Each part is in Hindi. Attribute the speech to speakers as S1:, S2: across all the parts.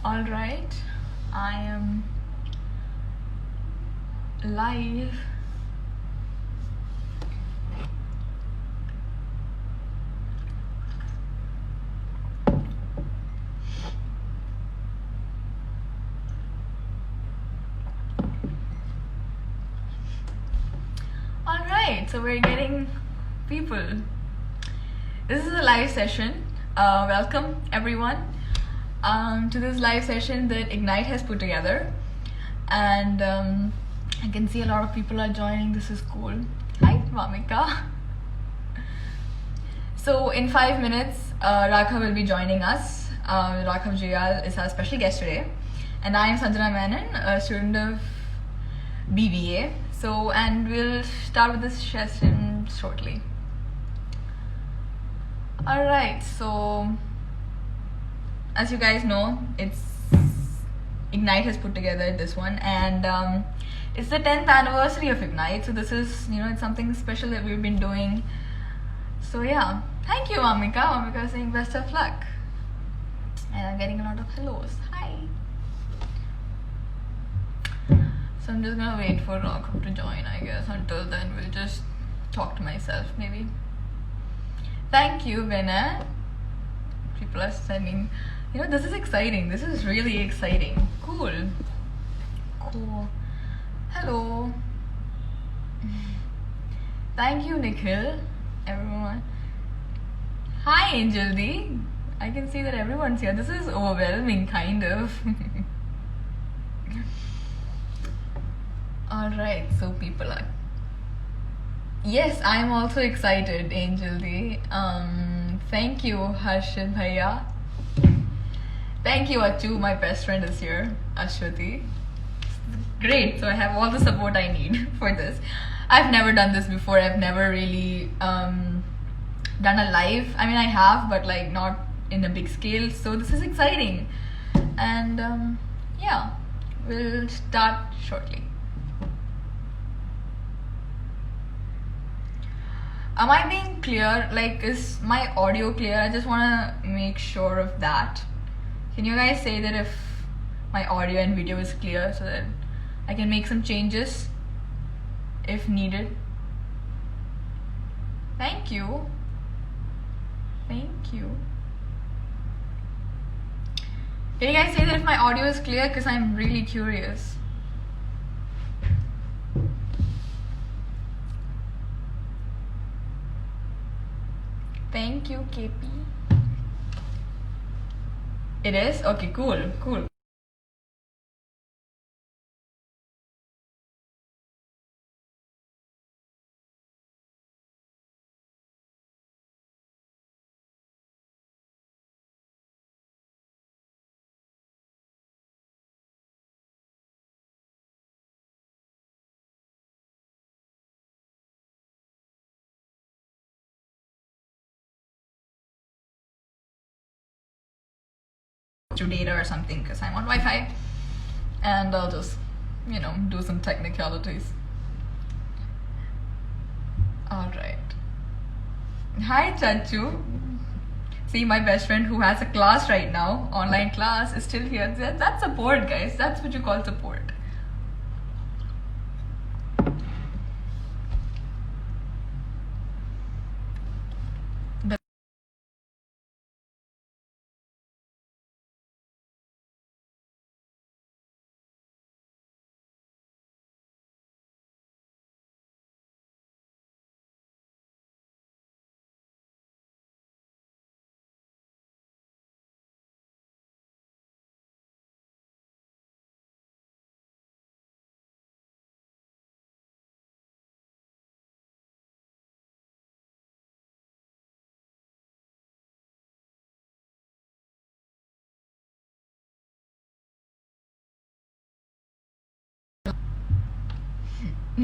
S1: All right, I am live. All right, so we're getting people. This is a live session. Welcome everyone to this live session that Ignite has put together, and I can see a lot of people are joining. This is cool. Hi, Vamika. So in 5 minutes, Raghav will be joining us. Raghav Jayal is our special guest today, and I am Sanjana Menon, a student of BBA. So, and we'll start with this session shortly. All right. So, as you guys know, it's Ignite has put together this one, and it's the 10th anniversary of Ignite. So this is, it's something special that we've been doing. So yeah, thank you, Amika. Amika is saying best of luck, and I'm getting a lot of hellos. Hi. So I'm just gonna wait for Raghav to join, I guess. Until then, we'll just talk to myself, maybe. Thank you, Vinay. People are sending. This is exciting. This is really exciting. Cool. Hello. Thank you, Nikhil. Everyone. Hi, Angel D. I can see that everyone's here. This is overwhelming, kind of. Alright, so people are. Yes, I'm also excited, Angel D. Thank you, Harshit Bhaiya. Thank you, Achu. My best friend is here, Ashwati. Great, so I have all the support I need for this. I've never done this before. I've never really done a live. I mean, I have, but like not in a big scale. So this is exciting. And yeah, we'll start shortly. Am I being clear? Like, is my audio clear? I just want to make sure of that. Can you guys say that if my audio and video is clear so that I can make some changes if needed? Thank you. Thank you. Can you guys say that if my audio is clear? Because I'm really curious. Thank you, KP. It is? Okay, cool. Through data or something because I'm on Wi-Fi, and I'll just do some technicalities. All right. Hi, Chachu. See, my best friend who has a class right now, online class, is still here. That's support, guys. That's what you call support. I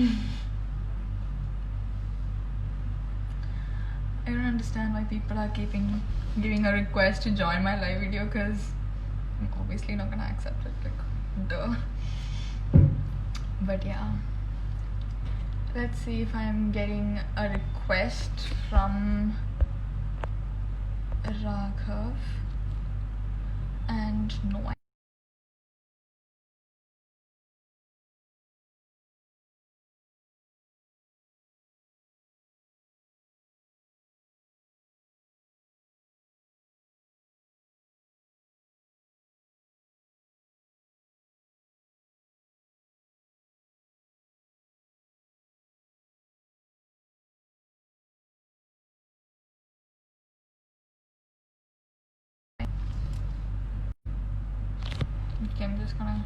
S1: don't understand why people are giving a request to join my live video because I'm obviously not gonna accept it. Like, duh. But yeah, let's see if I'm getting a request from Raghav, and no, Okay, I'm just gonna.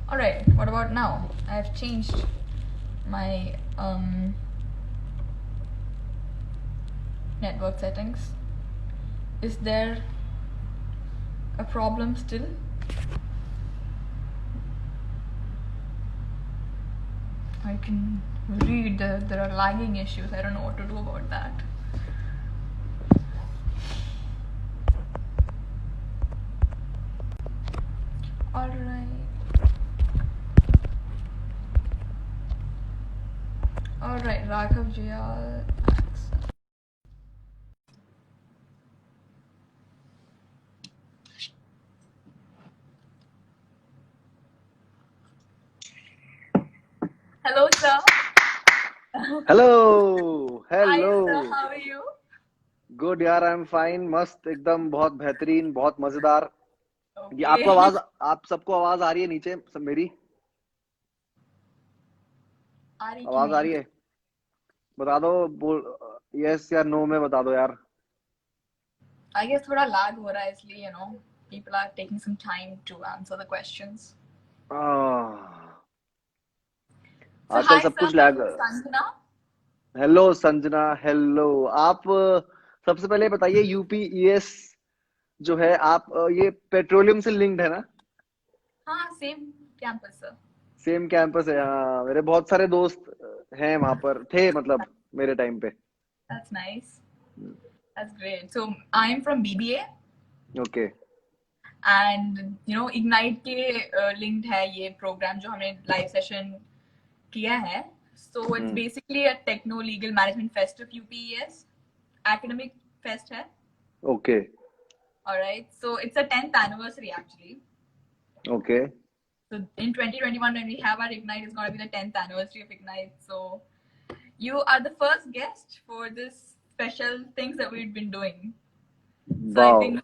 S1: Alright, what about now? I've changed my network settings. Is there a problem still? I can read there are lagging issues. I don't know what to do about that. Alright, Raghav Jayal. Hello, sir.
S2: Hello
S1: Hi,
S2: hello
S1: sir. How are you?
S2: Good यार, आई एम फाइन, मस्त एकदम, बहुत बेहतरीन, बहुत मजेदार। ये आपको
S1: Okay.
S2: आवाज, आप सबको आवाज आ रही है नीचे सब मेरी?
S1: आ रही कि
S2: आवाज आ
S1: नहीं?
S2: रही है? बता दो, बोल यस या नो में बता दो यार।
S1: I guess थोड़ा lag हो रहा है इसलिए people are taking some time to answer the questions.
S2: Ah,
S1: So
S2: आजकल
S1: hi
S2: सब
S1: sir,
S2: कुछ
S1: my
S2: lag.
S1: name is Sanjana.
S2: Hello Sanjana, hello. आप सबसे पहले बताइए, यूपीईएस जो है, आप ये पेट्रोलियम से लिंक्ड है ना?
S1: हाँ, same campus sir.
S2: Same campus है, हाँ। मेरे बहुत सारे दोस्त हैं वहां पर, थे मतलब मेरे टाइम पे।
S1: That's nice. That's great. So I'm from BBA
S2: okay.
S1: and Ignite के linked है ये program जो हमने live session किया है. So it's basically a techno legal management fest of UPES. Academic fest है.
S2: Okay.
S1: Alright. So it's a 10th anniversary actually.
S2: Okay.
S1: So in 2021 when we have our Ignite, it's going to be the 10th anniversary of Ignite. So you are the first guest for this special things that we've been doing. So I
S2: wow.
S1: think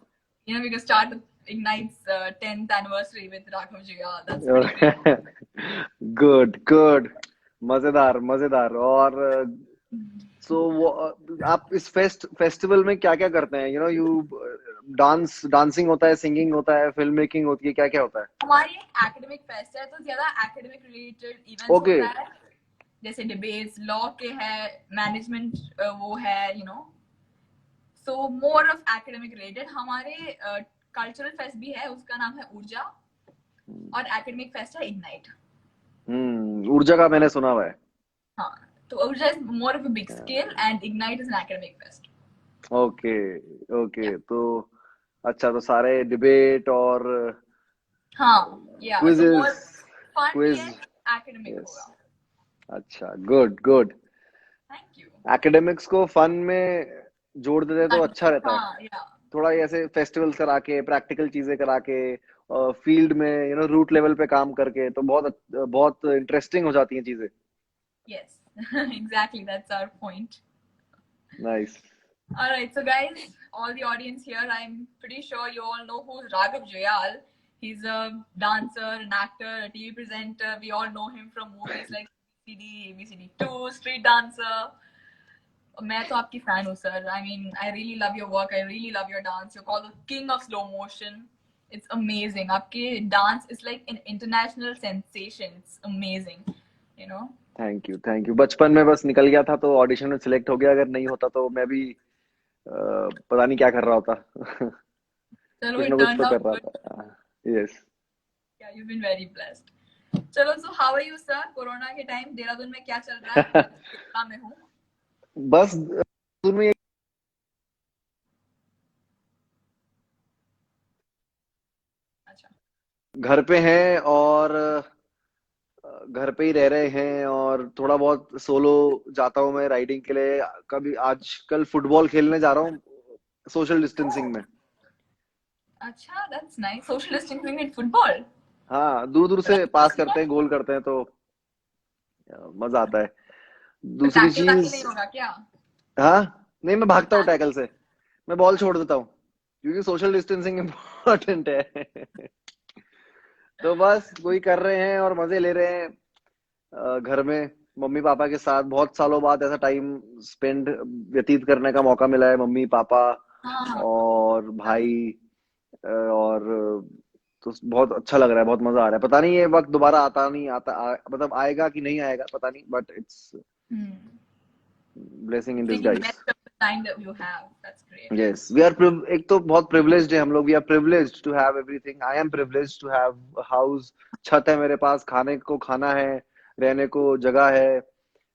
S1: we can start the Ignite's 10th anniversary with Raghav Jia. That's pretty great.
S2: Good good, मजेदार मजेदार। और सो आप इस फेस्टिवल में क्या क्या करते हैं? यू डांसिंग होता है, सिंगिंग होता है, फिल्म मेकिंग होती है, क्या क्या होता है?
S1: हमारी एक एकेडमिक फेस्ट है तो ज्यादा एकेडमिक रिलेटेड इवेंट्स
S2: ओके।
S1: होता है, जैसे डिबेट्स लॉ के है, मैनेजमेंट वो है सो मोर ऑफ एकेडमिक रिलेटेड। हमारे कल्चरल फेस्ट भी है, उसका नाम है ऊर्जा, और एकेडमिक फेस्ट है इग्नाइट।
S2: ऊर्जा का मैंने सुना हुआ है।
S1: हाँ, तो Urja is more of a big scale and Ignite is an academic fest.
S2: Okay okay. तो अच्छा, तो सारे डिबेट और
S1: हाँ, yeah so
S2: quizzes,
S1: more fun
S2: quiz.
S1: Yet academic
S2: yes.
S1: होगा।
S2: अच्छा, good good.
S1: Thank you.
S2: Academics को फन में जोड़ देते तो अच्छा रहता है।
S1: हाँ, या
S2: थोड़ा ऐसे फेस्टिवल्स करा के, प्रैक्टिकल चीजें करा के, फील्ड में रूट लेवल पे काम करके, तो बहुत बहुत इंटरेस्टिंग हो जाती हैं चीजें।
S1: Yes exactly that's our point.
S2: Nice.
S1: All right, so guys, all the audience here, I'm pretty sure you all know who's Raghav Jayal. He's a dancer, an actor, a TV presenter. We all know him from movies like ABCD, ABCD2, Street Dancer. मैं तो आपकी fan हूँ sir. I mean, I really love your work. I really love your dance. You're called the king of slow motion. It's amazing. आपके dance is like an international sensation. It's amazing.
S2: Thank you thank you. बचपन में बस निकल गया था तो ऑडिशन में सिलेक्ट हो गया। अगर नहीं होता तो मैं भी पता नहीं क्या कर रहा होता।
S1: चलो,
S2: कुछ
S1: it
S2: ना कुछ
S1: turned
S2: तो
S1: out
S2: कर रहा
S1: good.
S2: था। Yes.
S1: Yeah, you've been very blessed. चलो, so how are you sir? Corona के टाइम देहरादून में क्या चल रहा है? मैं केरला में हूँ।
S2: बस में
S1: अच्छा,
S2: घर पे हैं और घर पे ही रह रहे हैं, और थोड़ा बहुत सोलो जाता हूँ मैं राइडिंग के लिए। कभी आजकल फुटबॉल खेलने जा रहा हूँ सोशल डिस्टेंसिंग में।
S1: अच्छा, that's nice. Social distancing in football.
S2: हाँ, दूर दूर से पास करते हैं, गोल करते हैं, तो मजा आता है।
S1: तो
S2: दूसरी
S1: टैकल वैकल
S2: चीज,
S1: नहीं होगा क्या?
S2: हाँ, नहीं, मैं भागता हूँ
S1: टैकल?
S2: टैकल से। मैं बॉल छोड़ देता हूँ क्योंकि सोशल डिस्टेंसिंग इम्पोर्टेंट है। तो बस वही कर रहे हैं और मजे ले रहे हैं। घर में मम्मी पापा के साथ बहुत सालों बाद ऐसा टाइम स्पेंड व्यतीत करने का मौका मिला है। मम्मी पापा
S1: हाँ,
S2: और भाई, और तो बहुत अच्छा लग रहा है, बहुत मजा आ रहा है। पता नहीं ये वक्त दोबारा आता नहीं आता मतलब आएगा कि नहीं आएगा पता नहीं, but it's
S1: Hmm.
S2: Blessing in
S1: Making
S2: disguise.
S1: best of the time that you have. That's great.
S2: Yes we are, एक तो बहुत प्रिविलेज्ड है हम लोग, we are privileged to have everything. I am privileged to have house, छत है मेरे पास, खाने को खाना है, रहने को जगह है,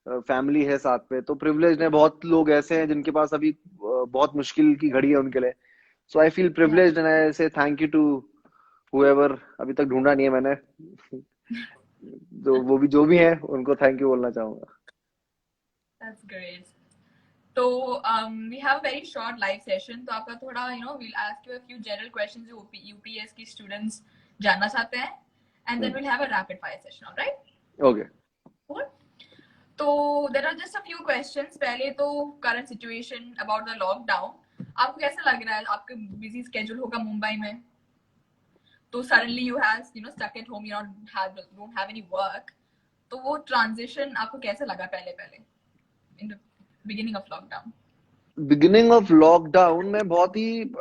S2: फैमिली है साथ पे, तो प्रिविलेज्ड है। बहुत लोग ऐसे हैं जिनके पास अभी बहुत मुश्किल की घड़ी है उनके लिए। So I feel
S1: Yeah,
S2: privileged and I say thank you to whoever, अभी तक ढूंढा नहीं है मैंने, जो वो भी जो भी है उनको थैंक यू बोलना चाहूंगा।
S1: that's great. So we have a very short live session. तो आपका थोड़ा we'll ask you a few general questions जो UPS की students जानना चाहते हैं, and then we'll have a rapid fire session. All right?
S2: Okay.
S1: Cool. तो there are just a few questions. पहले तो current situation about the lockdown. आपको कैसा लग रहा है? आपका busy schedule होगा मुंबई में, तो suddenly you have stuck at home, you don't have any work. तो वो transition आपको कैसा लगा पहले in the beginning of lockdown?
S2: Beginning of lockdown में बहुत ही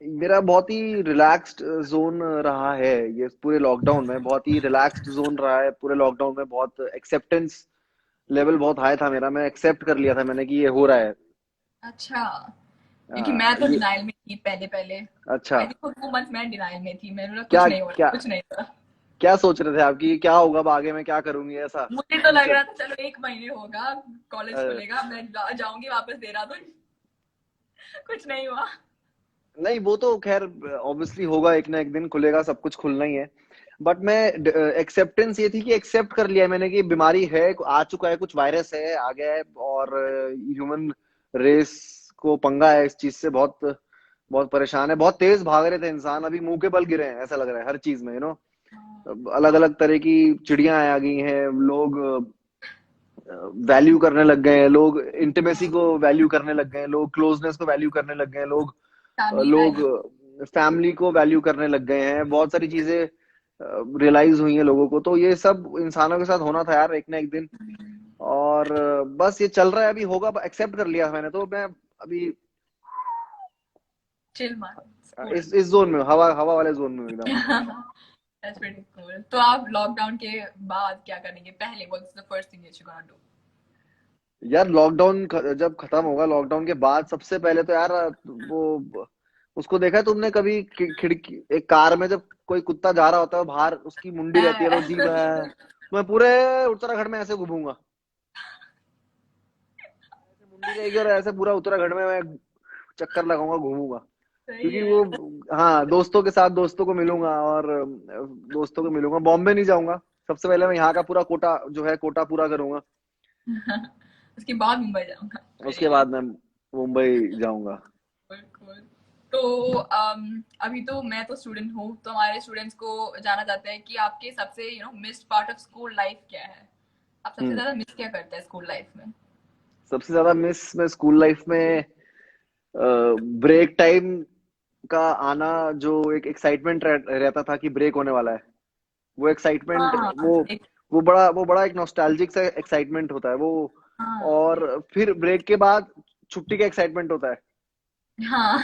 S2: मेरा बहुत ही रिलैक्स्ड जोन रहा है। ये पूरे लॉकडाउन में बहुत ही रिलैक्स्ड जोन रहा है। पूरे लॉकडाउन में बहुत एक्सेप्टेंस लेवल बहुत हाई था मेरा, मैं एक्सेप्ट कर लिया था मैंने कि ये हो रहा है।
S1: अच्छा, क्योंकि मैं तो
S2: ये
S1: डिनाइल में थी पहले
S2: अच्छा।
S1: आई थिंक 2 months मैं डिनाइल में थी, मैंने बोला
S2: क्या
S1: कुछ नहीं हो रहा,
S2: क्या
S1: कुछ नहीं हो रहा।
S2: क्या सोच रहे थे आप कि क्या होगा अब आगे मैं क्या करूंगी ऐसा
S1: मुझे तो लग
S2: फ्यूचर?
S1: रहा था चलो 1 महीने होगा, कॉलेज खुलेगा, मैं जाऊंगी वापस देहरादून। कुछ नहीं हुआ।
S2: नहीं वो तो खैर ऑब्वियसली होगा, एक ना एक दिन खुलेगा, सब कुछ खुलना ही है। बट मैं एक्सेप्टेंस ये थी कि एक्सेप्ट कर लिया मैंने कि बीमारी है, आ चुका है, कुछ वायरस है आ गया है, और ह्यूमन रेस को पंगा है इस चीज से, बहुत बहुत परेशान है। बहुत तेज भाग रहे थे इंसान, अभी मुंह के बल गिरे हैं ऐसा लग रहा है हर चीज में, अलग अलग तरह की चिड़ियां आ गई हैं, लोग वैल्यू करने लग गए हैं, लोग इंटीमेसी को वैल्यू करने लग गए हैं, लोग क्लोजनेस को वैल्यू करने लग गए हैं,
S1: फैमिली
S2: लोग
S1: वैल्यू।
S2: फैमिली को वैल्यू करने लग गए हैं। बहुत सारी चीजें रियलाइज हुई हैं लोगों को, तो ये सब इंसानों के साथ होना था यार एक ना एक दिन। और बस ये चल रहा है, अभी होगा, एक्सेप्ट कर लिया मैंने, तो मैं अभी
S1: चिल मान।
S2: इस जोन में, हवा हवा वाले जोन में एकदम।
S1: That's pretty cool. तो आप लॉकडाउन के बाद क्या करेंगे पहले? What's the first thing that you're gonna do?
S2: यार लॉकडाउन जब खत्म होगा, लॉकडाउन के बाद सबसे पहले तो यार वो उसको देखा है तुमने कभी खिड़की, एक कार में जब कोई कुत्ता जा रहा होता है बाहर, उसकी मुंडी रहती है तो जी मैं पूरे उत्तराखंड में ऐसे घूमूंगा, ऐसे मुंडी रहेगी और ऐसे पूरा उत्तराखंड में मैं चक्कर लगाऊंगा, घूमूंगा।
S1: सही
S2: क्योंकि
S1: है।
S2: वो, हाँ, दोस्तों के साथ दोस्तों को मिलूंगा, और दोस्तों को मिलूंगा। बॉम्बे नहीं जाऊंगा, सबसे पहले मैं यहाँ का पूरा कोटा जो है कोटा पूरा करूंगा,
S1: उसके बाद मुंबई जाऊंगा।
S2: उसके बाद मैं मुंबई जाऊंगा।
S1: बिल्कुल। तो अभी तो मैं तो स्टूडेंट हूँ, तो हमारे स्टूडेंट्स को जानना चाहते हैं कि आपके सबसे missed part of school life क्या है? आप सबसे
S2: हम्म
S1: ज्यादा मिस क्या करते हैं स्कूल लाइफ में?
S2: सबसे ज्यादा मिस मैं स्कूल लाइफ में ब्रेक टाइम का आना, जो एक एक्साइटमेंट रहता था कि ब्रेक होने वाला है, वो एक्साइटमेंट,
S1: हाँ एक।
S2: वो बड़ा एक नॉस्टैल्जिक सा एक्साइटमेंट होता है वो।
S1: हाँ
S2: और फिर ब्रेक के बाद छुट्टी का एक्साइटमेंट होता
S1: हाँ।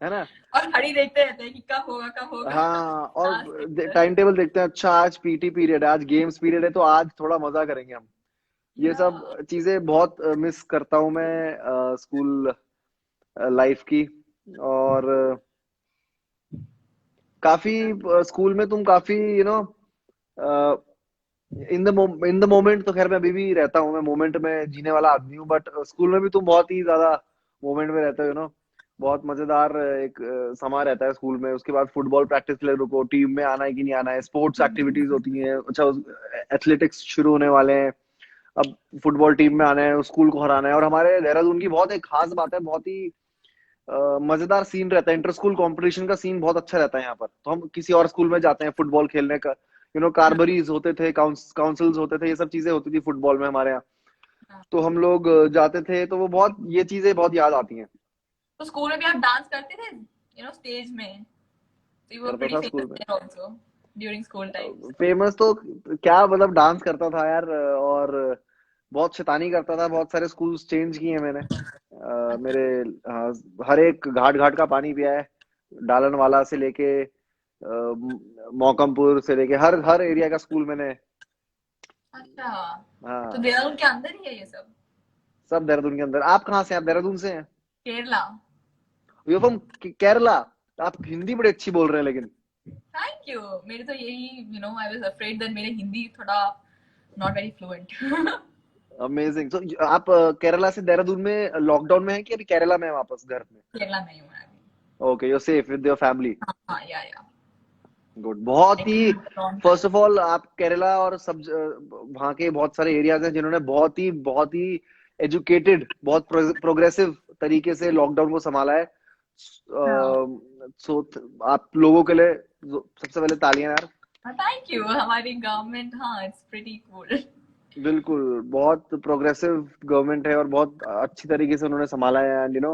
S2: है ना?
S1: और घड़ी देखते रहते हैं कि कब होगा कब होगा।
S2: हाँ, और
S1: लास्ट लेक्चर।
S2: टाइम टेबल देखते हैं, अच्छा आज पीटी पीरियड है, आज गेम्स पीरियड है, तो आज थोड़ा मजा करेंगे हम। ये
S1: या
S2: सब चीजें बहुत मिस करता हूँ मैं स्कूल लाइफ की। और काफी स्कूल में तुम काफी इन द मोमेंट, तो खैर मैं अभी भी रहता हूँ, मैं मोमेंट में जीने वाला आदमी हूँ, बट स्कूल में भी तुम बहुत ही ज्यादा मोमेंट में रहते हो, बहुत मजेदार एक समा रहता है स्कूल में। उसके बाद फुटबॉल प्रैक्टिस के लिए रुको, टीम में आना है कि नहीं आना है, स्पोर्ट्स एक्टिविटीज होती हैं, अच्छा एथलेटिक्स शुरू होने वाले हैं, अब फुटबॉल टीम में आना है, स्कूल को हराना है। और हमारे देहरादून की बहुत एक खास बात है, बहुत ही मजेदार सीन रहता है, इंटर स्कूल कंपटीशन का सीन बहुत अच्छा रहता है यहाँ पर। तो हम किसी और स्कूल में जाते हैं फुटबॉल खेलने का, कार्बरीज होते थे, काउंसिल्स होते थे, ये सब चीजें होती थी फुटबॉल में हमारे यहाँ। तो हम लोग जाते थे, तो वो बहुत, ये चीजें बहुत याद आती हैं।
S1: तो स्कूल में भी आप डांस करते थे स्टेज में? So you were
S2: करता
S1: pretty
S2: था
S1: famous
S2: स्कूल में,
S1: there also during school times.
S2: Famous तो क्या मतलब, डांस करता था यार, और बहुत शैतानी करता था, बहुत सारे स्कूल्स चेंज किए हैं मैंने, मेरे, हाँ, हर एक घाट घाट का पानी पिया है, डालनवाला से लेके मौकमपुर से लेके हर हर एरिया का स्कूल मैंने।
S1: अच्छा, तो
S2: हाँ,
S1: देहरादून के अंदर ही है ये सब?
S2: सब देहरादून के अंदर। आप कहाँ से हैं? आप देहरादून से हैं?
S1: केरला।
S2: You from Kerala? आप हिंदी बड़ी अच्छी बोल रहे हैं लेकिन।
S1: Thank you. मेरे तो यही, आई वाज अफ्रेड दैट मेरे हिंदी थोड़ा नॉट वेरी फ्लुएंट।
S2: अमेजिंग। तो आप केरला से देहरादून में लॉकडाउन में है कि अभी केरला में है वापस घर में?
S1: केरला में ही हूँ मैं अभी।
S2: Okay, you safe with your family.
S1: हाँ हाँ, या
S2: गुड। बहुत
S1: आई
S2: ही,
S1: came long time.
S2: First of all आप केरला और सब वहाँ के बहुत सारे एरियाज हैं जिन्होंने बहुत ही एजुकेटेड, बहुत प्रोग्रेसिव तरीके से लॉकडाउन को संभाला है।
S1: हाँ,
S2: सो आप लोगों के लिए सबसे पहले तालियां यार।
S1: Thank you. हमारी गवर्नमेंट, हाँ, इट्स प्रीटी कूल।
S2: बिल्कुल, बहुत प्रोग्रेसिव गवर्नमेंट है और बहुत अच्छी तरीके से उन्होंने संभाला है, and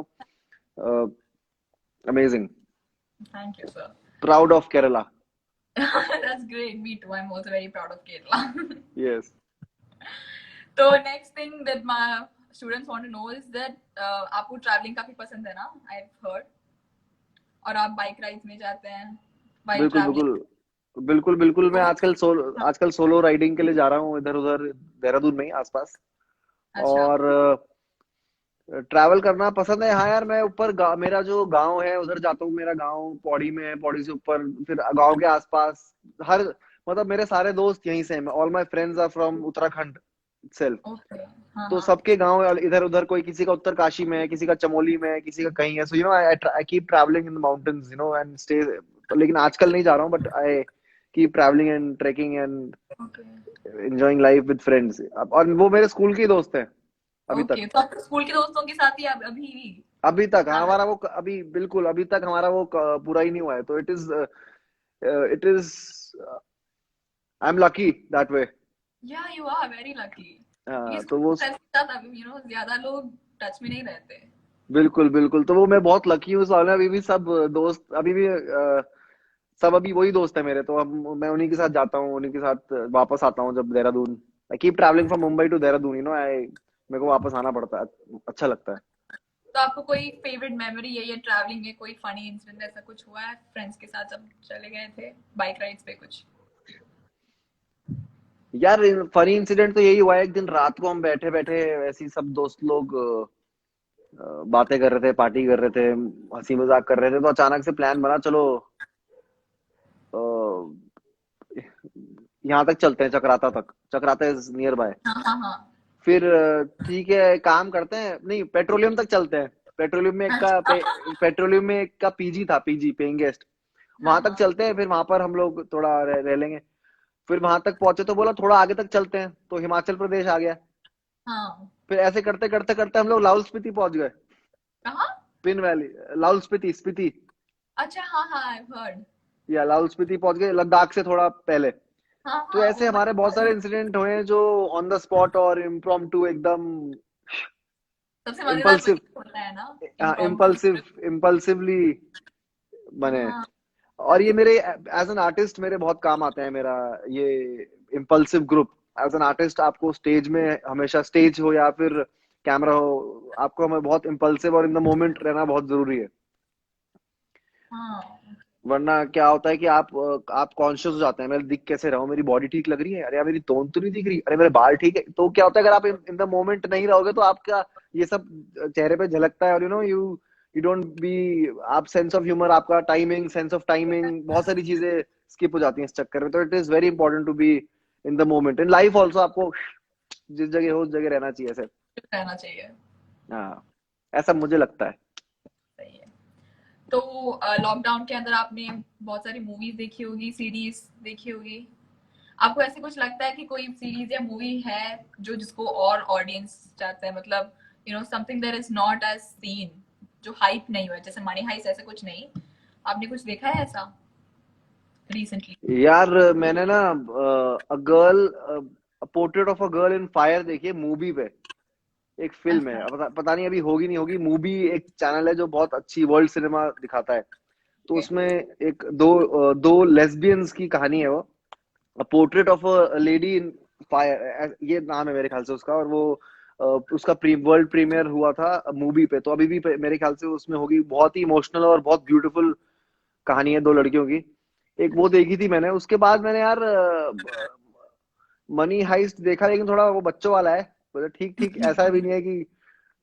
S2: amazing.
S1: Thank you sir.
S2: Proud of Kerala.
S1: That's great, me too, I am also very proud of Kerala.
S2: Yes.
S1: तो next thing that my students want to know is that आपको ट्रैवलिंग काफी पसंद है ना, आई हैव हर्ड, और आप बाइक राइड्स में जाते हैं, बाइक
S2: बिल्कुल
S1: ट्रैवलिंग।
S2: बिल्कुल। बिल्कुल बिल्कुल, मैं
S1: तो हाँ,
S2: आजकल सोलो राइडिंग के लिए जा रहा हूँ इधर उधर, देहरादून में ही आसपास।
S1: अच्छा।
S2: और ट्रैवल करना पसंद है। हाँ यार, मैं ऊपर मेरा जो गांव है उधर जाता हूँ। मेरा गांव पौड़ी में है, पौड़ी से ऊपर फिर गांव के आसपास हर, मतलब मेरे सारे दोस्त यहीं से हैं। All my friends are from Uttarakhand self.
S1: Okay. हाँ
S2: तो
S1: हाँ।
S2: सबके गांव इधर उधर, कोई किसी का उत्तरकाशी में है, किसी का चमोली में है, किसी का कहीं है। So I keep travelling in the mountains, and stay. लेकिन आजकल नहीं जा रहा हूँ, but I keep travelling and trekking and
S1: okay.
S2: Enjoying life with friends. और वो मेरे स्कूल के ही दोस्त हैं अभी तक।
S1: ओके, तो आप स्कूल के दोस्तों के साथ ही अभी भी
S2: अभी तक हाँ,
S1: ट्रैवल?
S2: हमारा वो अभी बिल्कुल अभी तक हमारा वो पूरा ही नहीं हुआ है। तो it is I am lucky that way.
S1: या यू आर वेरी लकी, क्योंकि
S2: हाँ,
S1: स्कूल
S2: तो वो
S1: फ्रेंड्स के साथ अभी ज्यादा लोग टच में नहीं रहते।
S2: बिल्कुल बिल्कुल, तो वो मैं बहुत लकी हूँ। साल में अभी भी सब दोस्त, अभी भी सब अभी वही दोस्त है मेरे। तो अब मैं उन्हीं के साथ जाता हूँ, उन्हीं के साथ वापस आता हूँ जब Dehradun. I keep travelling from Mumbai to Dehradun, I मेरे को वापस आना पड़ता है, अच्छा लगता है।
S1: तो आपको कोई फेवरेट मेमोरी है ये ट्रैवलिंग में, कोई फनी इंसिडेंट ऐसा कुछ हुआ है फ्रेंड्स के साथ जब चले गए थे बाइक राइड्स पे कुछ?
S2: यार, फनी इंसिडेंट तो यही हुआ है, एक दिन रात को हम बैठे बैठे ऐसी सब दोस्त लोग बातें कर रहे थे, पार्टी कर रहे थे, हंसी मजाक कर रहे थे। तो अचानक से प्लान बना, चलो यहाँ तक चलते हैं, चक्राता तक। Chakrata is near by.
S1: हाँ हाँ हाँ।
S2: फिर ठीक है, काम करते हैं, नहीं पेट्रोलियम तक चलते हैं।
S1: अच्छा।
S2: पेट्रोलियम में एक का पीजी था, पीजी पेइंग गेस्ट।
S1: हाँ
S2: वहां तक
S1: हाँ
S2: चलते हैं, फिर वहां पर हम लोग थोड़ा रह लेंगे। फिर वहां तक पहुंचे तो बोला थोड़ा आगे तक चलते हैं, तो हिमाचल प्रदेश आ गया।
S1: हाँ।
S2: फिर ऐसे करते करते करते हम लोग लाहौल स्पीति पहुंच गए।
S1: कहाँ?
S2: Pin valley, Lahaul Spiti, Spiti.
S1: अच्छा, हाँ हाँ, आई हर्ड।
S2: या लाहौल स्पीति पहुंच गए, लद्दाख से थोड़ा पहले।
S1: हाँ
S2: तो
S1: हाँ,
S2: ऐसे
S1: ओ माय
S2: हमारे बहुत सारे
S1: गॉड।
S2: इंसिडेंट हुए हैं जो ऑन द स्पॉट और इम्प्रॉम्प्टू एकदम
S1: सबसे मजेदार
S2: इम्पल्सिव,
S1: वही होता है ना, इम्प्रॉम्प्टू
S2: इम्पल्सिव
S1: ट्रिप।
S2: इम्पल्सिवली बने।
S1: हाँ,
S2: और ये
S1: दैट्स
S2: मेरे एज एन आर्टिस्ट मेरे बहुत काम आता है, मेरा ये impulsive group. As an artist आपको स्टेज में, हमेशा स्टेज हो या फिर कैमरा हो, आपको हमें बहुत इम्पल्सिव और इन द मोमेंट रहना बहुत जरूरी है।
S1: हाँ
S2: वरना क्या होता है कि आप कॉन्शियस हो जाते हैं, मैं दिख कैसे रहा हूँ, मेरी बॉडी ठीक लग रही है, अरे यार मेरी टोन तो नहीं दिख रही, अरे मेरे बाल ठीक है। तो क्या होता है, अगर आप इन द मोमेंट नहीं रहोगे तो आपका ये सब चेहरे पे झलकता है। और यू डोंट बी, आप सेंस ऑफ ह्यूमर, आपका टाइमिंग, सेंस ऑफ टाइमिंग, बहुत सारी चीजें स्किप हो जाती हैं इस चक्कर में। तो it is very important to be in the moment in life also. आपको जिस जगह हो उस जगह रहना चाहिए सर।
S1: रहना चाहिए।
S2: हाँ, ऐसा मुझे लगता है।
S1: सही है। तो लॉकडाउन के अंदर आपने बहुत सारी मूवीज देखी होगी, सीरीज देखी होगी। आपको ऐसे कुछ लगता है कि कोई सीरीज या मूवी है जो जिसको और ऑडियंस चाहता है, मतलब something that is not as seen, जो हाइप नहीं हुआ, जैसे मनी हाइस्ट, ऐसे कुछ नहीं? आपने कुछ देखा है ऐसा रिसेंटली?
S2: यार मैंने ना a girl portrait of a girl in fire देखी है मूवी पे। एक फिल्म है,
S1: अच्छा।
S2: पता नहीं अभी होगी नहीं होगी। मूवी एक चैनल है जो बहुत अच्छी वर्ल्ड सिनेमा दिखाता है। तो
S1: ओके।
S2: उसमें एक दो लेस्बियंस की कहानी है वो। Portrait of a lady in fire, ये नाम है मेरे ख्याल से उसका। और वो उसका वर्ल्ड प्रीमियर हुआ था मूवी पे। तो अभी भी मेरे ख्याल से उसमें होगी। बहुत ही इमोशनल और बहुत ब्यूटीफुल कहानी है दो लड़कियों की, एक वो देखी थी मैंने। उसके बाद मैंने यार मनी हाइस्ट देखा, लेकिन थोड़ा वो बच्चों वाला है, मतलब ठीक ठीक, ऐसा भी नहीं है कि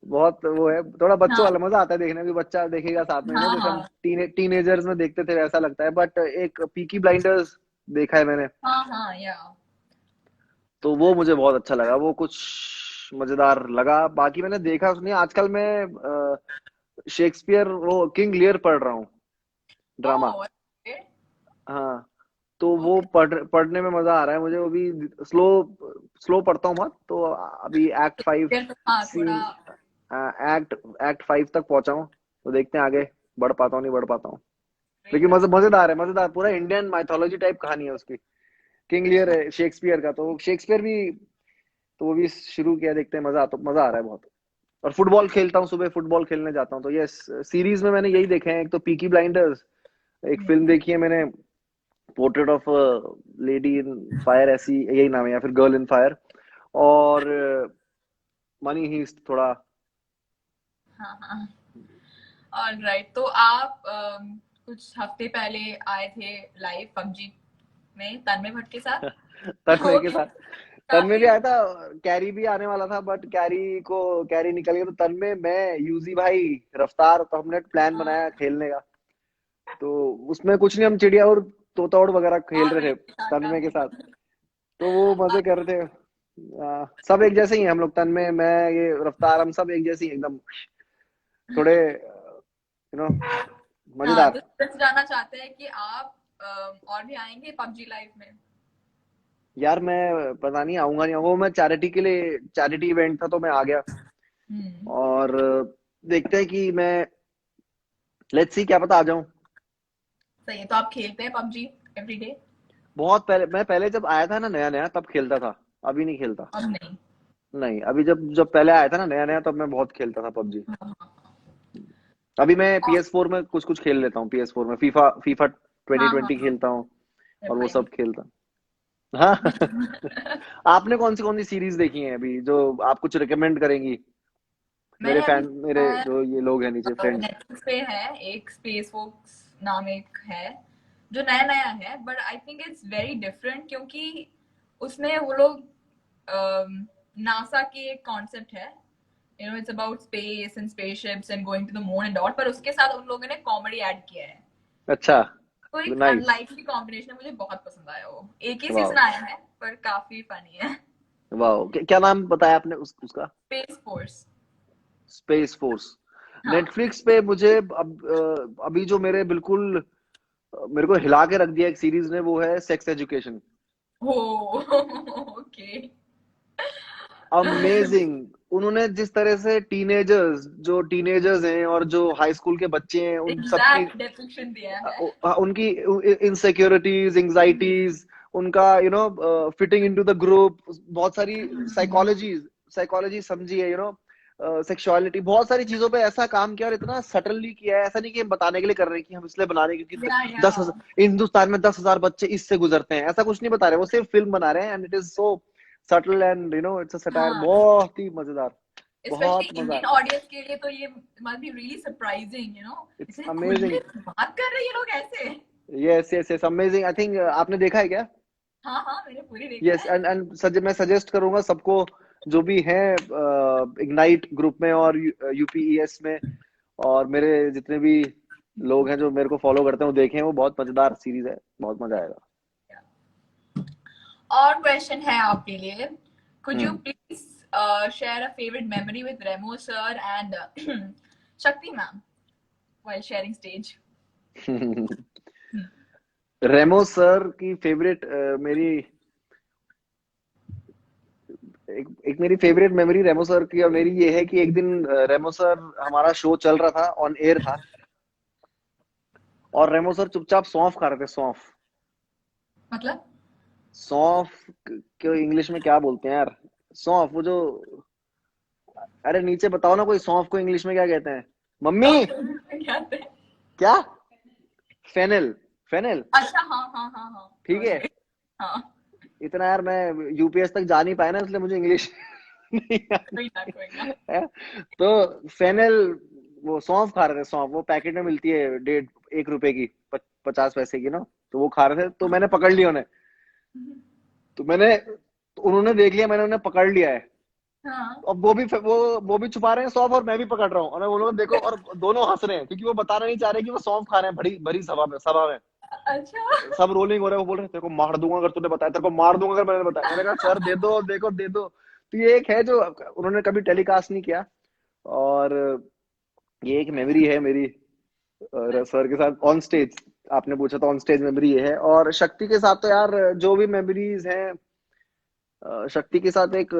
S2: बहुत वो है, थोड़ा बच्चों
S1: हाँ
S2: वाला मजा आता है देखने में, बच्चा देखेगा साथ में,
S1: हाँ
S2: जैसे हम
S1: हाँ
S2: टीनेजर्स में देखते थे वैसा लगता है। बट एक पीकी ब्लाइंडर्स देखा है मैंने,
S1: हाँ हाँ या
S2: तो वो मुझे बहुत अच्छा लगा, वो कुछ मजेदार लगा। बाकी मैंने देखा उसने, आजकल मैं शेक्सपियर वो किंग लियर पढ़ रहा हूँ, ड्रामा।
S1: ओह
S2: हाँ, तो वो
S1: ओके
S2: पढ़ने में मजा आ रहा है मुझे, वो भी स्लो स्लो पढ़ता हूँ बहुत। तो अभी एक्ट फाइव
S1: फिर तो हाँ थोड़ा
S2: सीन, एक्ट एक्ट फाइव तक पहुंचा हूँ, तो देखते हैं आगे बढ़ पाता हूँ नहीं बढ़ पाता हूँ।
S1: great,
S2: लेकिन मजेदार है, मजेदार, पूरा इंडियन माइथोलॉजी टाइप कहानी है उसकी। किंग लियर है शेक्सपियर का, तो शेक्सपियर भी, तो वो भी शुरू किया, देखते हैं, मजा आ रहा है बहुत। और फुटबॉल खेलता हूँ, सुबह फुटबॉल खेलने जाता हूँ। तो यस, सीरीज में मैंने यही देखे हैं, एक तो पीकी ब्लाइंडर्स, एक फिल्म
S1: हम्म,
S2: देखी है मैंने, portrait of lady in fire, ऐसी यही नाम है, या फिर गर्ल इन फायर, और मनी हीस्ट थोड़ा।
S1: हाँ हाँ ऑलराइट तो आप कुछ हफ्ते पहले आए थे लाइव पबजी में तन्मय भट्ट के साथ
S2: तन्मय
S1: वो
S2: के साथ, तन्मय भी
S1: काफी
S2: आया था, कैरी भी आने वाला था, बट कैरी निकल गया, तो तन्मय, मैं, यूजी भाई, रफ्तार, तो हमने प्लान बनाया
S1: हाँ
S2: खेलने का। तो उसमें कुछ नहीं, हम चिड़िया और तोता उड़ वगैरह खेल
S1: हाँ
S2: रहे थे
S1: मेरे साथ
S2: तन्मय के
S1: काफी
S2: साथ। तो वो मजे कर रहे थे। सब एक जैसे ही हैं हम लोग, तन्मय, मैं, ये रफ्तार, हम सब एक जैसे ही हैं, एकदम थोड़े
S1: हाँ
S2: मजेदार।
S1: तो बस जानना चाहते हैं कि आप और भी आएंगे पबजी लाइव में
S2: यार मैं पता नहीं आऊंगा नहीं आऊंगा, वो मैं चैरिटी के लिए, चैरिटी इवेंट था तो मैं आ गया।
S1: हम्म
S2: और देखते हैं कि मैं, लेट्स सी, क्या पता आ जाऊं।
S1: सही है तो आप खेलते हैं पबजी एवरीडे
S2: बहुत पहले, मैं पहले जब आया था ना नया नया, तब खेलता था, अभी नहीं खेलता।
S1: अब नहीं
S2: नहीं, अभी जब जब पहले आया था ना नया नया, तब मैं बहुत खेलता था पबजी।
S1: हाँ हाँ
S2: अभी मैं PS4 में कुछ कुछ खेल लेता हूँ, PS4 में फीफा फीफा ट्वेंटी
S1: हाँ हाँ
S2: ट्वेंटी
S1: हाँ
S2: खेलता हूँ,
S1: अरे
S2: और वो
S1: भाई
S2: सब खेलता हूँ। हाँ। आपने कौन सी सीरीज देखी है अभी, जो आप कुछ रिकमेंड करेंगी?
S1: मैंने अभी
S2: मेरे जो ये लोग हैं नीचे, फ्रेंड्स।
S1: नेटफ्लिक्स पे है एक स्पेस फोक्स नाम एक है जो नया नया है but I think it's very different क्योंकि उसमें वो लोग नासा की एक कॉन्सेप्ट है you know it's about space and spaceships and going to the moon and all पर उसके साथ उन लोगों ने कॉमेडी ऐड किया है
S2: अच्छा,
S1: तो एक
S2: नाइस,
S1: अनलाइकली कॉम्बिनेशन मुझे बहुत पसंद आया वो एक ही
S2: वाह,
S1: सीजन आया है पर काफी फनी है
S2: वाह, क्या नाम बताया आपने उसका?
S1: Space force
S2: space force.
S1: हाँ
S2: नेटफ्लिक्स पे मुझे अभी जो मेरे बिल्कुल मेरे को हिला के रख दिया एक सीरीज ने, वो है सेक्स एजुकेशन।
S1: हो ओके
S2: अमेजिंग। उन्होंने जिस तरह से टीनेजर्स हैं, और जो हाई स्कूल के बच्चे हैं, उन सबकी,
S1: एग्जैक्ट डेफिनेशन दिया है
S2: उनकी इनसिक्योरिटीज, एंजाइटीज, उनका फिटिंग इनटू द ग्रुप, बहुत सारी साइकोलॉजी साइकोलॉजी समझी है, सेक्सुअलिटी, बहुत सारी चीजों पे ऐसा काम किया, और इतना सटनली किया है। ऐसा नहीं कि हम बताने के लिए कर रहे हैं कि हम इसलिए बना रहे हैं क्योंकि
S1: या
S2: 10,000 हिंदुस्तान में 10,000 बच्चे इससे गुजरते हैं, ऐसा कुछ नहीं बता रहे, वो सिर्फ फिल्म बना रहे हैं, and it is so subtle, and it's a satire,
S1: हाँ
S2: बहुत ही मजेदार,
S1: स्पेशली
S2: बहुत मजा।
S1: इंडियन ऑडियंस के लिए तो ये must be really surprising you know
S2: it's
S1: इतने
S2: अमेजिंग।
S1: खुले बात कर रहे हैं ये लोग ऐसे
S2: yes yes yes, amazing. I think आपने देखा है क्या?
S1: हाँ हाँ मैंने पूरी देखा
S2: यस,
S1: है
S2: एंड मैं सजेस्ट करूंगा सबको, जो भी हैं इग्नाइट ग्रुप में और UPES में, और मेरे जितने भी लोग हैं जो मेरे को फॉलो करते हैं, वो देखें, वो बहुत मजेदार सीरीज है, बहुत मजा आएगा।
S1: और क्वेश्चन है आपके लिए could you
S2: hmm.
S1: Please share a favourite memory with Remo sir and शक्ति मैम while sharing stage
S2: रेमो सर की फेवरेट, मेरी एक मेरी फेवरेट मेमोरी रेमो सर की और मेरी ये है कि एक दिन रेमो सर, हमारा शो चल रहा था, ऑन एयर था, और रेमो सर चुपचाप सौंफ खा रहे थे, सौंफ।
S1: मतलब
S2: सौंफ को इंग्लिश में क्या बोलते हैं यार? सौंफ, वो जो, अरे नीचे बताओ ना कोई, सौंफ को इंग्लिश में क्या कहते हैं? मम्मी,
S1: क्या थे
S2: क्या? Fennel, fennel.
S1: अच्छा हाँ हाँ हाँ हाँ
S2: ठीक
S1: समझ
S2: है,
S1: गई हाँ
S2: इतना यार मैं UPS तक जा नहीं पाया ना, इसलिए मुझे इंग्लिश नहीं
S1: कोई ना
S2: आती है। तो फेनल, वो सौंफ खा रहे थे, सौंफ वो पैकेट में मिलती है 1.5 रुपए की, 50 पैसे की ना, तो वो खा रहे थे, तो मैंने पकड़ लिया उन्हें। तो मैंने तो उन्होंने देख लिया, मैंने उन्हें पकड़ लिया है।
S1: हाँ।
S2: अब वो भी छुपा रहे हैं सौंफ और मैं भी पकड़ रहा हूँ, और वो लोग देखो, और दोनों हंस रहे हैं क्योंकि वो बताना नहीं चाह रहे कि वो सौंफ खा रहे हैं भरी भरी सभा में।
S1: अच्छा।
S2: सब रोलिंग हो रहे हैं, वो बोल रहे हैं तेरे को मार दूंगा अगर तूने बताया, तेरे को मार दूंगा अगर मैंने बताया। मैंने कहा सर दे दो, देखो दे दो। तो ये एक है जो उन्होंने कभी टेलीकास्ट नहीं किया, और ये एक मेमोरी है मेरी सर के साथ ऑन स्टेज। आपने पूछा तो ऑन स्टेज मेमोरी ये है। और शक्ति के साथ तो यार जो भी मेमोरीज हैं, शक्ति के साथ एक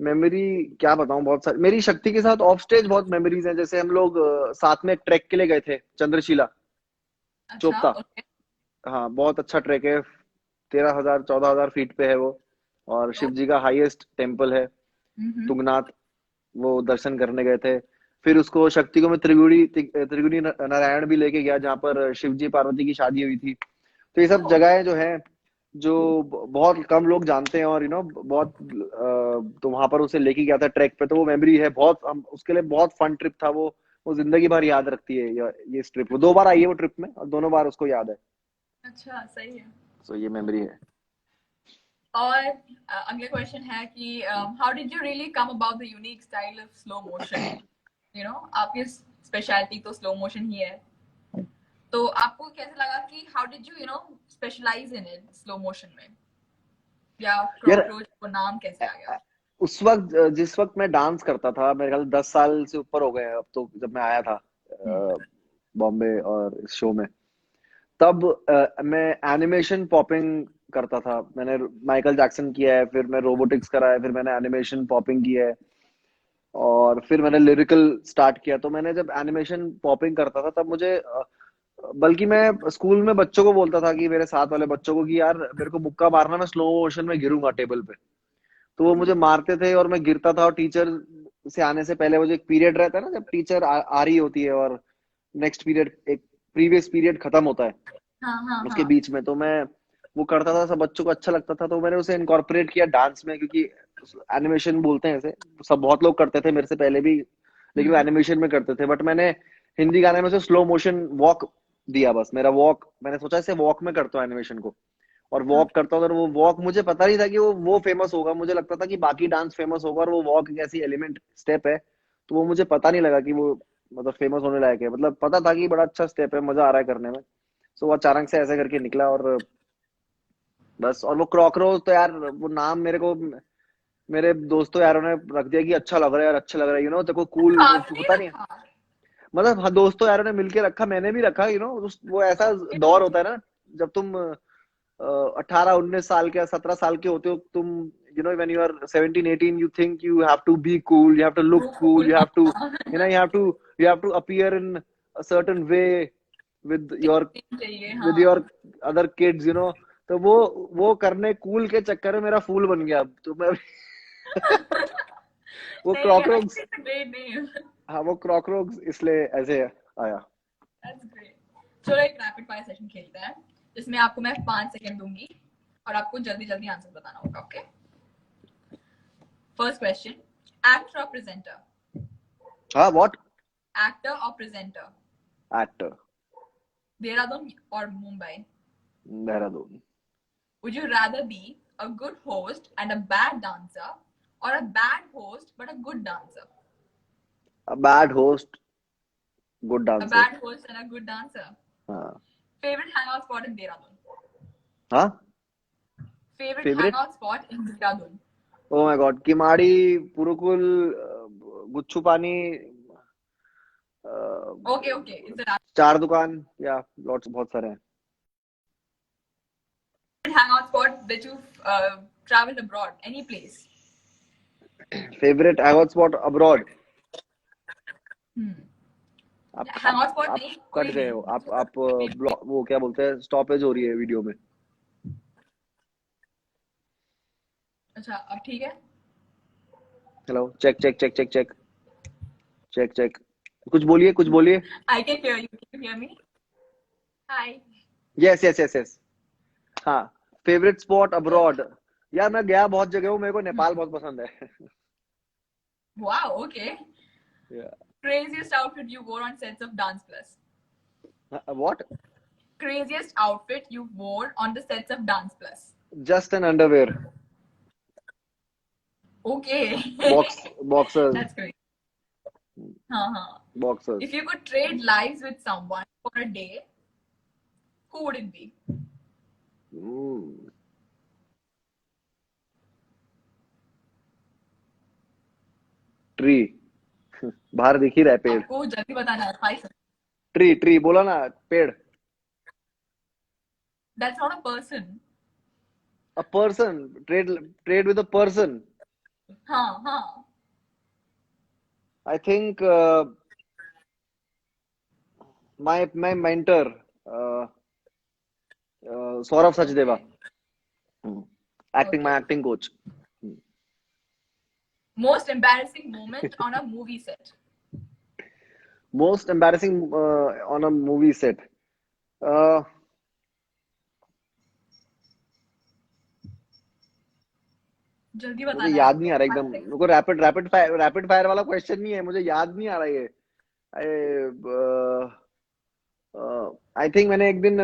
S2: मेमोरी क्या बताऊं, बहुत सारी मेरी शक्ति के साथ ऑफ स्टेज बहुत मेमोरीज हैं। जैसे हम लोग साथ में एक ट्रैक के लिए गए थे, चंद्रशिला,
S1: अच्छा।
S2: चोपता।
S1: ओके।
S2: हाँ बहुत अच्छा ट्रैक है, 13,000 14,000 फीट पे है वो, और शिव जी का हाईएस्ट टेम्पल है,
S1: हम्म।
S2: तुंगनाथ। वो दर्शन करने गए थे। फिर उसको शक्ति को मैं त्रिगुणी नारायण भी लेके गया, जहाँ पर शिव जी पार्वती की शादी हुई थी। तो ये सब
S1: ओह।
S2: जगहें जो हैं, जो बहुत कम लोग जानते हैं, और बहुत तो वहां पर उसे लेके गया था ट्रैक पे, तो वो मेमोरी है बहुत, उसके लिए बहुत फन ट्रिप था वो जिंदगी भर याद रखती है। ये इस ट्रिप, वो 2 बार आई है वो ट्रिप में, और दोनों बार उसको याद है।
S1: अच्छा, सही है।
S2: सो ये मेमोरी है।
S1: और अगले क्वेश्चन है कि how did you really come about the unique style of slow motion? आपकी स्पेशलिटी तो स्लो मोशन ही है, तो आपको कैसे लगा कि how did you specialise in it slow motion में, या
S2: यार
S1: क्रॉकरोच को नाम कैसे आ गया?
S2: उस वक्त जिस वक्त मैं डांस करता था, मेरे ख्याल 10 साल से ऊपर हो गए हैं अब तो, जब मैं आया था
S1: हम्म।
S2: बॉम्बे और इस शो में, तब मैं एनिमेशन पॉपिंग करता था। मैंने माइकल जैक्सन किया है, फिर मैं रोबोटिक्स करा है, फिर मैंने एनिमेशन पॉपिंग किया है, और फिर मैंने लिरिकल स्टार्ट किया। तो मैंने जब एनिमेशन पॉपिंग करता था, तब मुझे बल्कि मैं स्कूल में बच्चों को बोलता था, कि मेरे साथ वाले बच्चों को, कि यार मेरे को मुक्का मारना, मैं स्लो मोशन में गिरूंगा टेबल पे। तो वो मुझे मारते थे और मैं गिरता था, और टीचर से आने से पहले वो जो एक पीरियड रहता है ना, जब टीचर आ रही होती है और नेक्स्ट पीरियड, एक प्रीवियस पीरियड खत्म होता है
S1: हाँ हाँ
S2: उसके
S1: हाँ।
S2: बीच में, तो मैं वो करता था, सब बच्चों को अच्छा लगता था, तो मैंने उसे इनकॉर्पोरेट किया डांस में, क्योंकि एनिमेशन बोलते हैं इसे, सब बहुत लोग करते थे मेरे से पहले भी, लेकिन वो
S1: हम्म।
S2: एनिमेशन में करते थे, बट मैंने हिंदी गाने में से स्लो मोशन वॉक दिया। बस मेरा वॉक, मैंने सोचा इसे वॉक में करता हूँ एनिमेशन को, और वॉक
S1: ओके।
S2: करता हूँ। और वो वॉक मुझे पता नहीं था कि वो फेमस होगा, मुझे लगता था कि बाकी डांस फेमस होगा, और वो वॉक एक ऐसी एलिमेंट स्टेप है, तो वो मुझे पता नहीं लगा कि वो मतलब फेमस होने लायक है। मतलब पता था कि बड़ा अच्छा स्टेप है, मजा आ रहा है करने में। सो वो अचानक से ऐसे करके निकला, और बस। और वो क्रॉकरोच तो यार, वो नाम मेरे को मेरे दोस्तों यारों ने रख दिया कि अच्छा लग रहा है यार, अच्छा लग रहा है, देखो कूल, वो
S1: आपने
S2: होता नहीं है।
S1: रखा?
S2: मतलब हाँ, दोस्तों यारों ने मिलके रखा, मैंने भी रखा, वो ऐसा
S1: ओके
S2: दौर होता
S1: ओके।
S2: है ना, जब तुम 18 19 साल के, 17 साल के होते हो तुम, when you are 17 18, you think you have to be cool, you have to look cool,
S1: cool, हाँ हाँ।
S2: you have to appear in a certain way with your
S1: चाहिए,
S2: with
S1: हाँ।
S2: your other kids. तो वो करने कूल के चक्कर में मेरा फूल बन गया अब तो मैं वो
S1: नहीं यार,
S2: cockroach.
S1: It's a great name.
S2: हाँ वो क्रॉकरोच इसलिए ऐसे आया।
S1: That's great. चलो एक रैपिड फायर सेशन खेलते हैं, जिसमें आपको मैं 5 सेकंड दूंगी और आपको जल्दी जल्दी आंसर बताना होगा। ओके? फर्स्ट क्वेश्चन, एक्टर और प्रेजेंटर?
S2: हाँ व्हाट?
S1: एक्टर और प्रेजेंटर?
S2: एक्टर।
S1: देहरादून और Mumbai?
S2: Dehradun.
S1: Would you rather be a good host and a bad dancer, or a bad host but a good dancer?
S2: Bad host, good
S1: A
S2: dancer.
S1: bad host and a good dancer.
S2: हाँ।
S1: Favorite hangout spot in Dehradun?
S2: हाँ।
S1: Favorite
S2: favourite,
S1: hangout spot in Dehradun?
S2: Oh my god, Kimadi, Purukul, Guchhu Pani,
S1: Okay, okay. It's a
S2: चार दुकान, या लॉट्स, बहुत सारे हैं।
S1: favorite hangout spot that you've traveled abroad. Any place?
S2: Favourite hangout spot abroad?
S1: Hmm.
S2: आप
S1: Hangout spot
S2: आप
S1: नहीं,
S2: कट
S1: कोई
S2: गए
S1: नहीं.
S2: हो, आप वो क्या बोलते हैं, स्टॉपेज हो रही है वीडियो में।
S1: अच्छा, अब ठीक है?
S2: Hello, check check check check check check check, कुछ बोलिए, कुछ बोलिए।
S1: I can hear you. Can you hear me? Hi.
S2: Yes yes yes yes. हाँ, फेवरेट स्पॉट अब्रॉड, यार मैं गया बहुत जगह हूँ, मेरे को नेपाल बहुत पसंद है।
S1: Wow, okay.
S2: Yeah.
S1: Craziest outfit you wore on sets of Dance Plus.
S2: What?
S1: Craziest outfit you wore on the sets of Dance Plus.
S2: Just an underwear.
S1: Okay.
S2: Boxers.
S1: That's great.
S2: Boxers.
S1: If you could trade lives with someone for a day, who would it be?
S2: Tree. बाहर दिख ही रहा है पेड़.
S1: आपको जल्दी बताना है 5 seconds.
S2: ट्री बोला ना, पेड़.
S1: That's not a person.
S2: A person. Trade with a person.
S1: हाँ.
S2: I think my mentor, Saurabh Sachdeva, my acting coach.
S1: Most embarrassing moment on a movie set.
S2: Most embarrassing on a movie set.
S1: जल्दी बताना.
S2: मुझे याद नहीं आ रहा एकदम. मुझको रैपिड फायर वाला क्वेश्चन नहीं है, मुझे याद नहीं आ रहा ये. आई थिंक मैंने एक दिन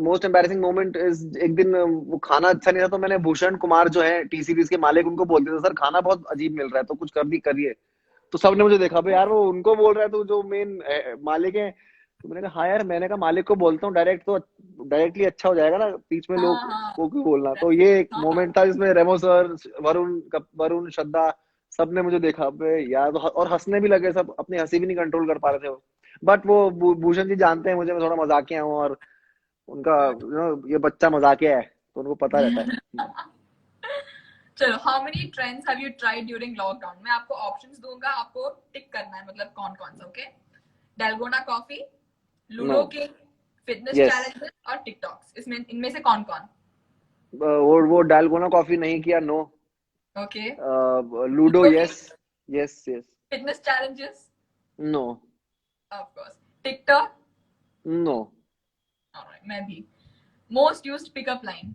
S2: मोस्ट एम्बैरेसिंग मोमेंट इज, एक दिन वो खाना अच्छा नहीं था तो मैंने भूषण कुमार जो है टी सीरीज के मालिक, उनको बोल दिया था सर खाना बहुत अजीब मिल रहा है तो कुछ करिए. तो सबने मुझे देखा भाई यार वो उनको बोल रहा है तो जो मेन मालिक है. तो मैंने कहा हाँ यार, मैंने कहा मालिक को बोलता हूँ डायरेक्ट तो डायरेक्टली अच्छा हो जाएगा ना, बीच में लोग को क्यों बोलना. तो ये एक मोमेंट था जिसमें रेमो सर, वरुण, श्रद्धा, सबने मुझे देखा यार, और हंसने भी लगे सब, अपनी हंसी भी नहीं कंट्रोल कर पा रहे थे. बट वो भूषण जी जानते हैं मुझे, मैं थोड़ा मजाकिया हूँ और उनका ये बच्चा मजाकिया है तो उनको पता रहता है.
S1: चलो, how many trends have you tried during lockdown? मैं आपको ऑप्शंस दूंगा, आपको टिक करना है, मतलब कौन कौन सा. Okay, dalgona coffee, Ludo King, fitness challenges और टिकटॉक्स. इनमें से कौन कौन?
S2: वो डेल्गोना कॉफी नहीं किया. No.
S1: Okay.
S2: Ludo yes.
S1: Fitness challenges?
S2: No.
S1: Of course. TikTok?
S2: No.
S1: Alright, मैं भी. Most used pickup line?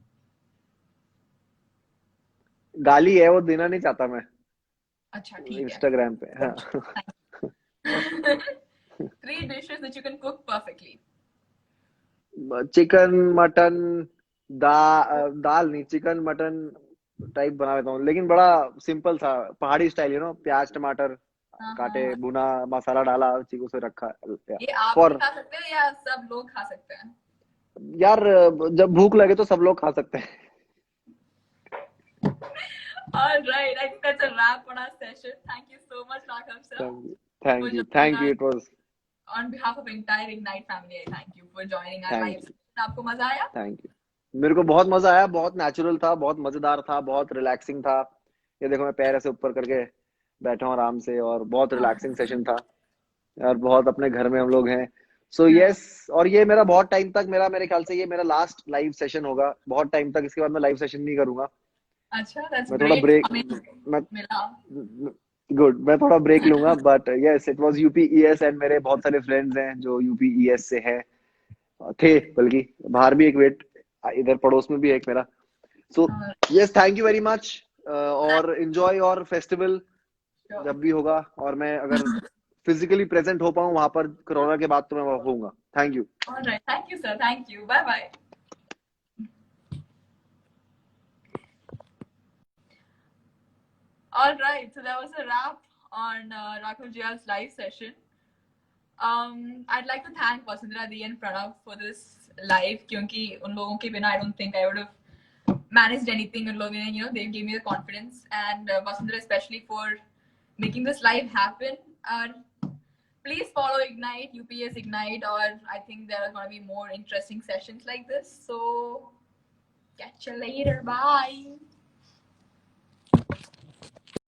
S2: गाली है, वो देना नहीं चाहता मैं.
S1: अच्छा, ठीक है.
S2: इंस्टाग्राम पे. हाँ.
S1: 3 dishes that you can cook perfectly.
S2: Chicken, mutton, दाल नहीं, चिकन मटन टाइप बना लेता हूँ, लेकिन बड़ा सिंपल था, पहाड़ी स्टाइल, प्याज टमाटर काटे, भुना, मसाला डाला, चिकन से रखा.
S1: ये आप ही खा सकते हैं या सब लोग खा सकते हैं?
S2: यार जब भूख लगे तो सब लोग खा सकते हैं.
S1: All right, I think that's a wrap on our session. Thank you so much, Raghav sir.
S2: Thank you. It was
S1: on behalf of entire Ignite family. I thank you for joining our live session. आपको मजा आया?
S2: Thank you. मेरे को बहुत मजा आया, बहुत नेचुरल था, बहुत मजेदार था, बहुत रिलैक्सिंग था. ये देखो मैं पैर ऐसे ऊपर करके बैठा हूँ आराम से, और बहुत रिलैक्सिंग सेशन था और बहुत अपने घर में हम लोग हैं. सो यस, और ये मेरा बहुत टाइम तक, मेरे ख्याल से ये मेरा लास्ट लाइव सेशन होगा बहुत टाइम तक. इसके बाद मैं लाइव सेशन नहीं करूंगा.
S1: अच्छा, that's
S2: मैं थोड़ा ब्रेक, गुड, मैं थोड़ा ब्रेक लूंगा. But yes, it was UPES and मेरे बहुत सारे फ्रेंड्स हैं जो यूपीईएस से हैं, थे बल्कि, बाहर भी एक वेट, इधर पड़ोस में भी एक मेरा. So yes, thank you very much, और एंजॉय योर फेस्टिवल जब भी होगा. और मैं अगर फिजिकली प्रेजेंट हो पाऊँ वहां पर कोरोना के बाद तो मैं वहां होऊंगा. Thank you.
S1: Alright, thank you sir, thank you, bye bye. All right, so that was a wrap on Raghav Jia's live session. I'd like to thank Vasundhara Di and Pranav for this live, क्योंकि उन लोगों के बिना I don't think I would have managed anything. उन लोगों ने, they gave me the confidence, and Vasundhara especially for making this live happen. Please follow Ignite, UPS Ignite, or I think there are going to be more interesting sessions like this. So catch you later. Bye.